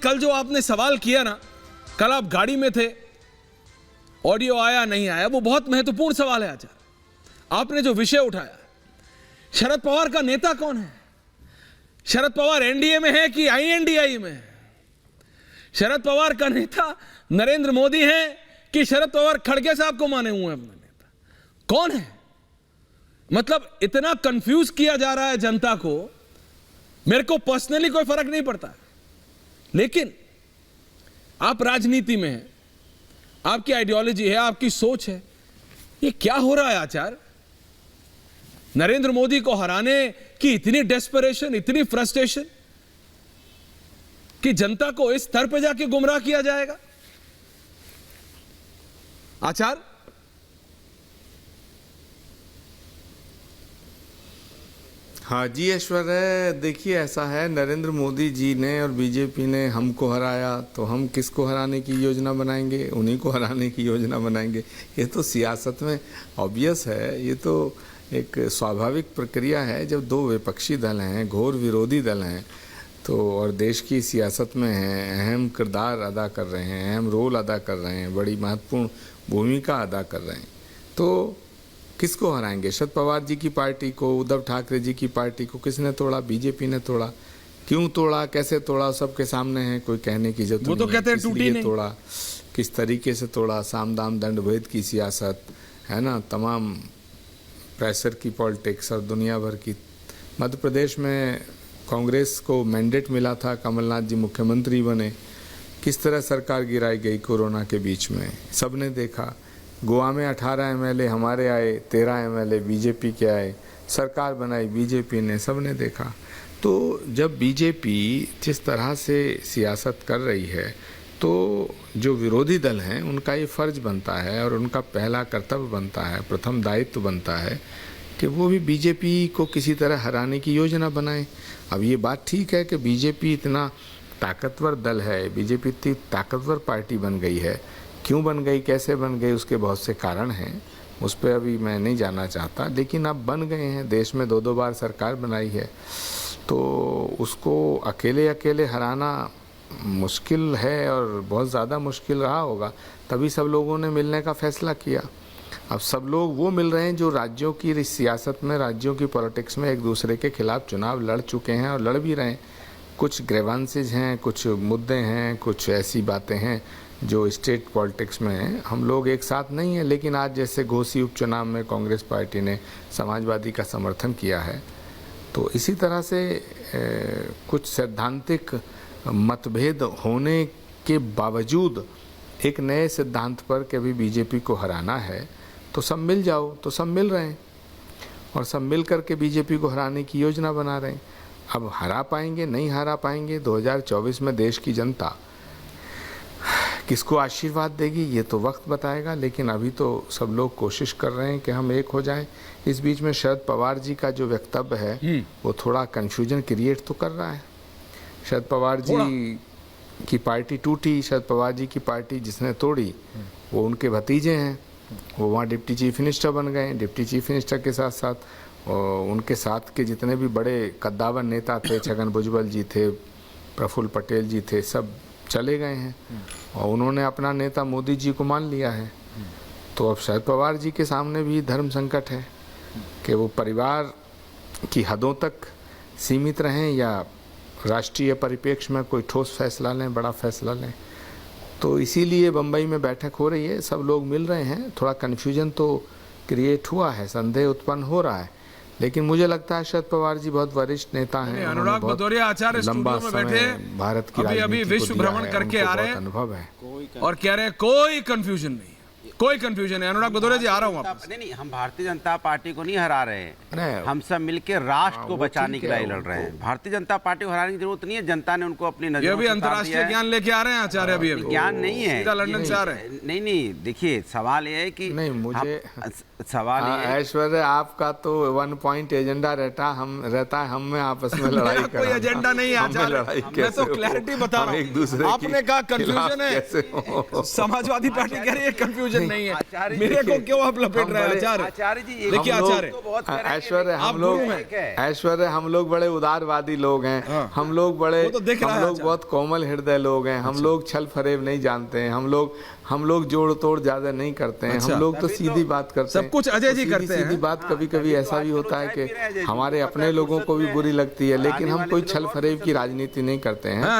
कल जो आपने सवाल किया ना, कल आप गाड़ी में थे, ऑडियो आया नहीं आया, वो बहुत महत्वपूर्ण सवाल है आचार्य। आपने जो विषय उठाया, शरद पवार का नेता कौन है? शरद पवार एनडीए में है कि आईएनडीआई में है? शरद पवार का नेता नरेंद्र मोदी है कि शरद पवार खड़गे साहब को माने हुए हैं अपना नेता? कौन है? मतलब इतना कंफ्यूज किया जा रहा है जनता को। मेरे को पर्सनली कोई फर्क नहीं पड़ता, लेकिन आप राजनीति में हैं, आपकी आइडियोलॉजी है, आपकी सोच है। ये क्या हो रहा है आचार्य? नरेंद्र मोदी को हराने की इतनी डेस्परेशन, इतनी फ्रस्ट्रेशन कि जनता को इस स्तर पे जाके गुमराह किया जाएगा आचार्य? हाँ जी ऐश्वर्य, देखिए ऐसा है, नरेंद्र मोदी जी ने और बीजेपी ने हमको हराया तो हम किसको हराने की योजना बनाएंगे? उन्हीं को हराने की योजना बनाएंगे। ये तो सियासत में ऑब्वियस है, ये तो एक स्वाभाविक प्रक्रिया है। जब दो विपक्षी दल हैं, घोर विरोधी दल हैं, तो और देश की सियासत में हैं, अहम किरदार अदा कर रहे हैं, अहम रोल अदा कर रहे हैं, बड़ी महत्वपूर्ण भूमिका अदा कर रहे हैं, तो किसको हराएंगे? शरद पवार जी की पार्टी को, उद्धव ठाकरे जी की पार्टी को किसने तोड़ा? बीजेपी ने तोड़ा। क्यों तोड़ा, कैसे तोड़ा, सबके सामने है, कोई कहने की जरूरत नहीं। वो तो कहते हैं टूटी नहीं। तोड़ा, किस तरीके से तोड़ा? साम दाम दंड भेद की सियासत है ना, तमाम प्रेशर की पॉलिटिक्स और दुनिया भर की। मध्य प्रदेश में कांग्रेस को मैंडेट मिला था, कमलनाथ जी मुख्यमंत्री बने, किस तरह सरकार गिराई गई कोरोना के बीच में, सबने देखा। गोवा में 18 एमएलए हमारे आए, 13 एमएलए बीजेपी के आए, सरकार बनाई बीजेपी ने, सबने देखा। तो जब बीजेपी जिस तरह से सियासत कर रही है, तो जो विरोधी दल हैं उनका ये फ़र्ज बनता है और उनका पहला कर्तव्य बनता है, प्रथम दायित्व बनता है कि वो भी बीजेपी को किसी तरह हराने की योजना बनाएं। अब ये बात ठीक है कि बीजेपी इतना ताकतवर दल है, बीजेपी इतनी ताकतवर पार्टी बन गई है। क्यों बन गई, कैसे बन गई, उसके बहुत से कारण हैं, उस पर अभी मैं नहीं जानना चाहता, लेकिन अब बन गए हैं। देश में 2-2 बार सरकार बनाई है, तो उसको अकेले अकेले हराना मुश्किल है और बहुत ज़्यादा मुश्किल रहा होगा। तभी सब लोगों ने मिलने का फैसला किया। अब सब लोग वो मिल रहे हैं जो राज्यों की सियासत में, राज्यों की पॉलिटिक्स में एक दूसरे के खिलाफ चुनाव लड़ चुके हैं और लड़ भी रहे हैं। कुछ ग्रीवेंसेज हैं, कुछ मुद्दे हैं, कुछ ऐसी बातें हैं जो स्टेट पॉलिटिक्स में हैं। हम लोग एक साथ नहीं हैं, लेकिन आज जैसे घोसी उपचुनाव में कांग्रेस पार्टी ने समाजवादी का समर्थन किया है, तो इसी तरह से कुछ सैद्धांतिक मतभेद होने के बावजूद एक नए सिद्धांत पर कि अभी बीजेपी को हराना है, तो सब मिल जाओ, तो सब मिल रहे हैं और सब मिल कर के बीजेपी को हराने की योजना बना रहे हैं। अब हरा पाएंगे, नहीं हरा पाएंगे, 2024 में देश की जनता किसको आशीर्वाद देगी ये तो वक्त बताएगा, लेकिन अभी तो सब लोग कोशिश कर रहे हैं कि हम एक हो जाएं। इस बीच में शरद पवार जी का जो वक्तव्य है वो थोड़ा कन्फ्यूजन क्रिएट तो कर रहा है। शरद पवार जी की पार्टी टूटी, शरद पवार जी की पार्टी जिसने तोड़ी वो उनके भतीजे हैं, वो वहाँ डिप्टी चीफ मिनिस्टर बन गए। डिप्टी चीफ मिनिस्टर के साथ साथ उनके साथ के जितने भी बड़े कद्दावर नेता थे, छगन भुजबल जी थे, प्रफुल्ल पटेल जी थे, सब चले गए हैं और उन्होंने अपना नेता मोदी जी को मान लिया है। तो अब शरद पवार जी के सामने भी धर्म संकट है कि वो परिवार की हदों तक सीमित रहें या राष्ट्रीय परिप्रेक्ष्य में कोई ठोस फैसला लें, बड़ा फैसला लें। तो इसीलिए बम्बई में बैठक हो रही है, सब लोग मिल रहे हैं। थोड़ा कन्फ्यूजन तो क्रिएट हुआ है, संदेह उत्पन्न हो रहा है, लेकिन मुझे लगता है शरद पवार जी बहुत वरिष्ठ नेता हैं। अनुराग भदौरिया आचार्य लंबा स्टूडियो में बैठे, भारत की अभी विश्व भ्रमण करके आ रहे हैं, अनुभव है और कह रहे हैं कोई कंफ्यूजन नहीं, कोई कंफ्यूजन है। अनुराग भदौरिया जी, आ रहा हूँ वापस। नहीं, हम भारतीय जनता पार्टी को नहीं हरा रहे हैं, हम सब मिलकर राष्ट्र को बचाने के लिए लड़ रहे हैं। भारतीय जनता पार्टी को हराने की जरूरत नहीं है, जनता ने उनको अपनी नजर। ये भी अंतर्राष्ट्रीय ज्ञान लेके आ रहे हैं आचार्य, अभी ज्ञान नहीं है, सीधा लंदन से आ रहे हैं। नहीं, देखिए सवाल ये है कि नहीं, मुझे सवाल ऐश्वर्य आपका तो 1 पॉइंट एजेंडा रहता है, हम में आपस में लड़ाई कोई एजेंडा नहीं है आचार्य, मैं तो क्लैरिटी बता रहा हूँ। आपने कहा कंफ्यूजन है, समाजवादी पार्टी कह रही है कंफ्यूजन नहीं है, आचार्य जी, मेरे को क्यों आप लपेट हम रहे हैं बड़े- आचार्य? आचार्य जी एक देखिए हम लोग आचार्य, तो बहुत कह रहे हैं ऐश्वर्य कि हम आप लोग गुरु हैं। ऐश्वर्य हम लोग बड़े उदारवादी लोग हैं, हाँ। हम लोग बड़े वो तो दिख रहा हम है लोग आचार्य। बहुत कोमल हृदय लोग हैं, हम लोग छल फरेब नहीं जानते हैं, हम लोग जोड़ तोड़ ज्यादा नहीं करते हैं, अच्छा। हम लोग तो तभी सीधी बात करते सब हैं। कुछ अजय जी सीधी- करते हैं। सीधी बात कभी कभी ऐसा भी होता है कि हमारे अपने लोगों को भी बुरी लगती है, लेकिन हम कोई छल फरेब की राजनीति नहीं करते हैं।